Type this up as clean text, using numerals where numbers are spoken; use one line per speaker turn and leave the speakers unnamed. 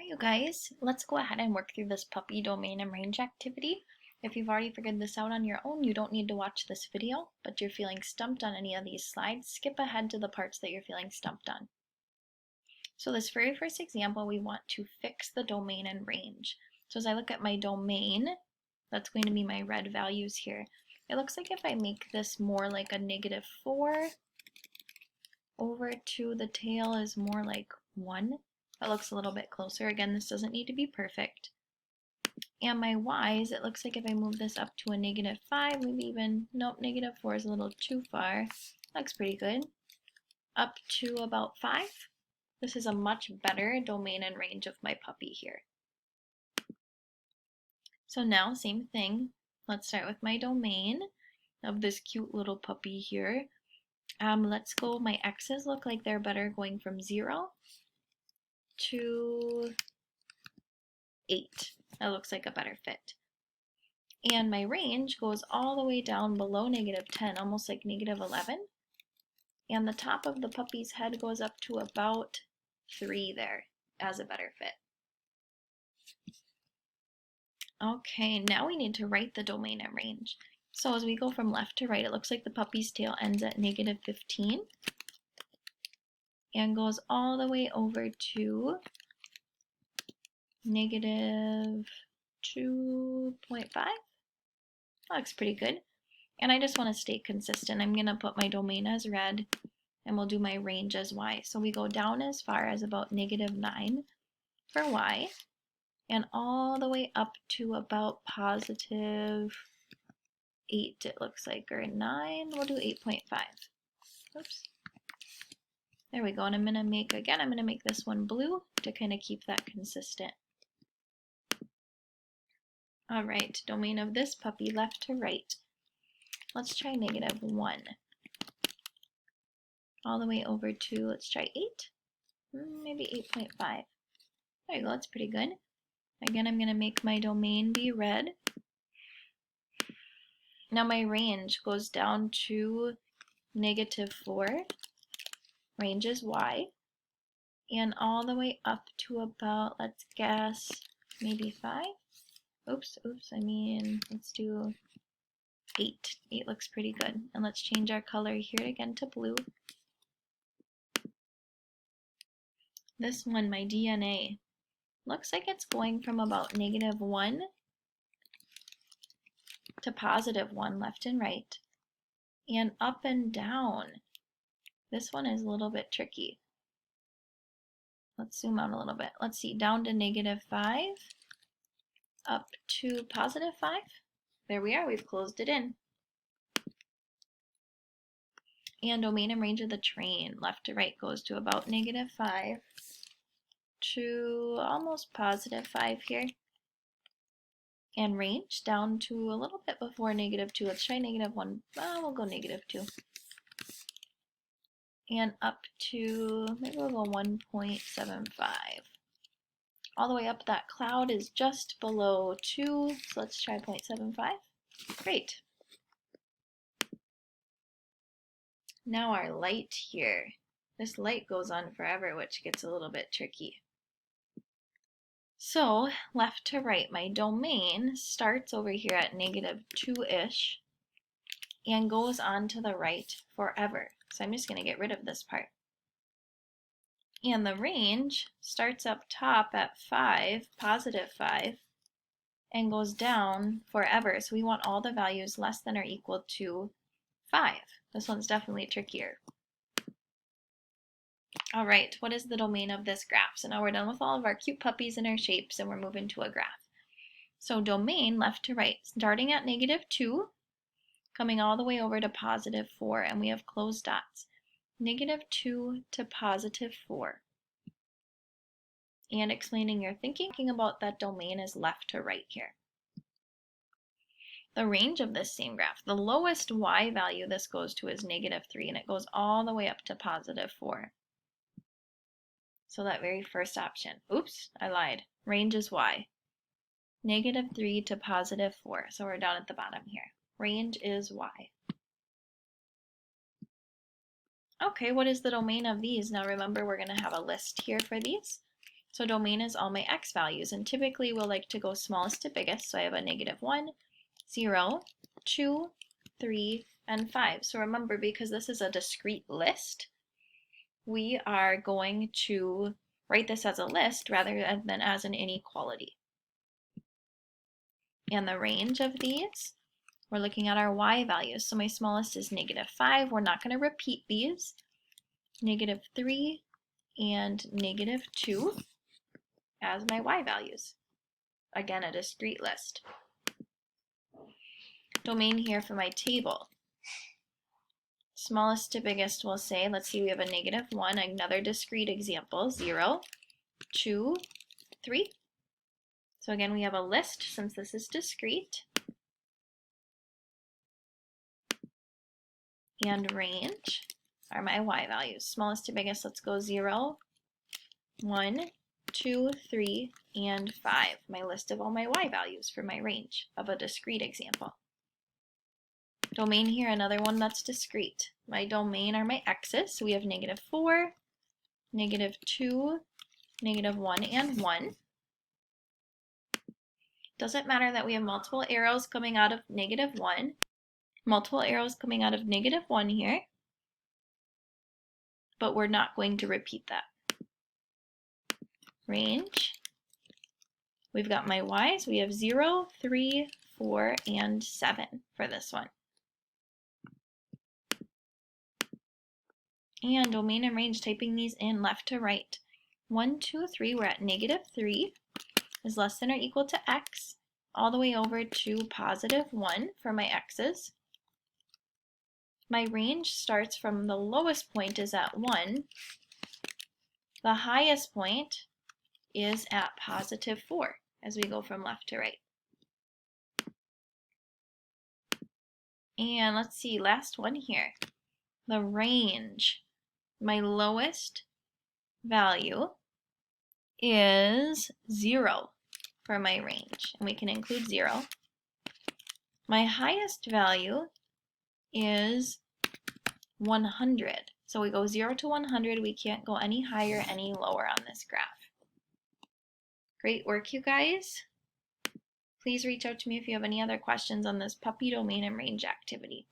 Alright, you guys, let's go ahead and work through this puppy domain and range activity. If you've already figured this out on your own, you don't need to watch this video, but you're feeling stumped on any of these slides, skip ahead to the parts that you're feeling stumped on. So this very first example, we want to fix the domain and range. So as I look at my domain, that's going to be my red values here. It looks like if I make this more like a -4, over to the tail is more like 1. That looks a little bit closer. Again, this doesn't need to be perfect. And my y's, it looks like if I move this up to a -5, maybe even, nope, -4 is a little too far. Looks pretty good. Up to about 5. This is a much better domain and range of my puppy here. So now, same thing. Let's start with my domain of this cute little puppy here. Let's go, my x's look like they're better going from 0 to 8. That looks like a better fit. And my range goes all the way down below -10, almost like -11. And the top of the puppy's head goes up to about 3 there as a better fit. Okay, now we need to write the domain and range. So as we go from left to right, it looks like the puppy's tail ends at -15 and goes all the way over to -2.5. That looks pretty good. And I just want to stay consistent. I'm going to put my domain as red and we'll do my range as y. So we go down as far as about -9 for y and all the way up to about +8, it looks like, or 9. We'll do 8.5. Oops. There we go. And I'm going to make this one blue to kind of keep that consistent. All right, domain of this puppy left to right. Let's try -1. All the way over to, let's try 8. Maybe 8.5. There you go, that's pretty good. Again, I'm going to make my domain be red. Now my range goes down to -4. Range is y. And all the way up to about, let's guess, maybe 5. Let's do 8. 8 looks pretty good. And let's change our color here again to blue. This one, my DNA, looks like it's going from about -1 to +1 left and right, and up and down. This one is a little bit tricky. Let's zoom out a little bit. Let's see, down to -5, up to +5. There we are, we've closed it in. And domain and range of the train, left to right, goes to about -5 to almost +5 here. And range down to a little bit before -2. Let's try -1. We'll go -2. And up to, maybe we'll go 1.75. All the way up, that cloud is just below 2, so let's try 0.75. Great. Now our light here. This light goes on forever, which gets a little bit tricky. So left to right, my domain starts over here at -2-ish and goes on to the right forever. So I'm just going to get rid of this part. And the range starts up top at 5, +5, and goes down forever. So we want all the values less than or equal to 5. This one's definitely trickier. All right, what is the domain of this graph? So now we're done with all of our cute puppies and our shapes, and we're moving to a graph. So domain left to right, starting at -2, coming all the way over to +4, and we have closed dots. -2 to +4. And explaining your thinking about that domain is left to right here. The range of this same graph, the lowest y value this goes to is -3, and it goes all the way up to +4. So that very first option, oops, I lied. Range is y. -3 to +4. So we're down at the bottom here. Range is y. Okay, what is the domain of these? Now remember, we're going to have a list here for these. So domain is all my x values, and typically we'll like to go smallest to biggest. So I have a -1, 0, 2, 3, and 5. So remember, because this is a discrete list, we are going to write this as a list rather than as an inequality. And the range of these, we're looking at our y values. So my smallest is -5. We're not going to repeat these. -3 and -2 as my y values. Again, a discrete list. Domain here for my table. Smallest to biggest, we'll say, let's see, we have a -1, another discrete example, 0, 2, 3. So again, we have a list since this is discrete. And range are my y values. Smallest to biggest, let's go 0, 1, 2, 3, and 5. My list of all my y values for my range of a discrete example. Domain here, another one that's discrete. My domain are my x's, so we have -4, -2, -1, and 1. Doesn't matter that we have multiple arrows coming out of -1, multiple arrows coming out of -1 here, but we're not going to repeat that. Range, we've got my y's, we have 0, 3, 4, and 7 for this one. And domain and range, typing these in left to right. 1, 2, 3, we're at -3 is less than or equal to x, all the way over to +1 for my x's. My range starts from the lowest point is at 1. The highest point is at +4 as we go from left to right. And let's see, last one here. The range. My lowest value is 0 for my range, and we can include 0. My highest value is 100. So we go 0 to 100. We can't go any higher, any lower on this graph. Great work, you guys. Please reach out to me if you have any other questions on this puppy domain and range activity.